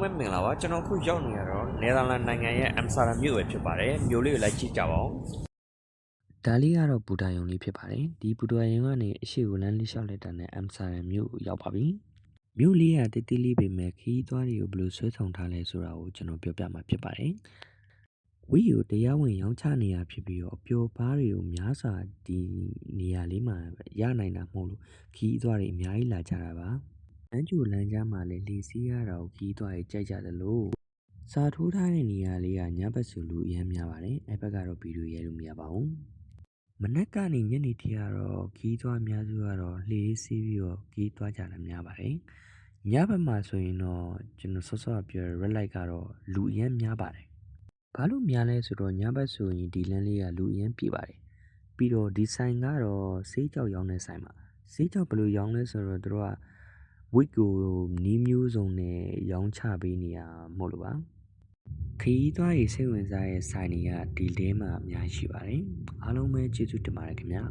ပဲမင်္ဂလာပါကျွန်တော်ခုရောက်နေရတော့နယ်သာလန်နိုင်ငံရဲ့အမ်စတာဒမ်မြို့ပဲဖြစ်ပါတယ်မြို့လေးကိုလိုက်ကြည့်ကြပါဦးဒါလေးကတော့ဘူတာယုံလေးဖြစ်ပါတယ်ဒီဘူတာယုံကနေအရှိကိုလမ်းလေးလျှောက်လိုက်တာနဲ့အမ်စတာဒမ်မြို့ကိုရောက်ပါပြီမြို့လေးကတိတိလေးပဲမဲ့ခီးသွားတွေကိုဘယ်လိုဆွဲဆောင်ထားလဲဆိုတာကိုကျွန်တော်ပြောပြမှာဖြစ်ပါတယ်ဝီကိုတရားဝင်ရောင်းချနေရဖြစ်ပြီးတော့အပျော်ပါးတွေကိုများစွာဒီနေရာလေးမှာရနိုင်တာမဟုတ်လို့ခီးသွားတွေအများကြီးလာကြတာပါလမ်းကြိုလမ်းကြားမှာလည်းလေစီးရတာကိုခီးသွားတွေကြိုက်ကြတယ်လို့စာထိုးထားတဲ့နေရာလေးကညဘက်ဆိုလူအများများပါတယ်အဲ့ဘက်ကတော့ဗီဒီယိုရိုက်လို့မရပါဘူးမနက်ကနေညနေထိကတော့ခီးသွားအများစုကတော့လှေလေးစီးပြီးတော့ခီးသွားကြတာများပါတယ်ညဘက်မှာဆိုရင်တော့ကျွန်တော်စောစောကပြော red light ကတော့လူအများများပါတယ်ဘာလို့များလဲဆိုတော့ညဘက်ဆိုရင်ဒီလမ်းလေးကလူအများပြည့်ပါတယ်ပြီးတော့ဒီဆိုင်ကတော့ဆေးကြောက်ရောင်းတဲ့ဆိုင်ပါဆေးကြောက်ဘယ်လိုရောင်းလဲဆိုတော့တို့ကဝစ်ကိုနီးမျိုးစုံနဲ့ရောင်းချပေးနေရမဟုတ်လို့ပါခရီးသွားရေးစိတ်ဝင်စားတဲ့ဆိုင်တွေကဒီလဲမှာအများကြီးရှိပါတယ်အားလုံးပဲကျေးဇူးတင်ပါတယ်ခင်ဗျာ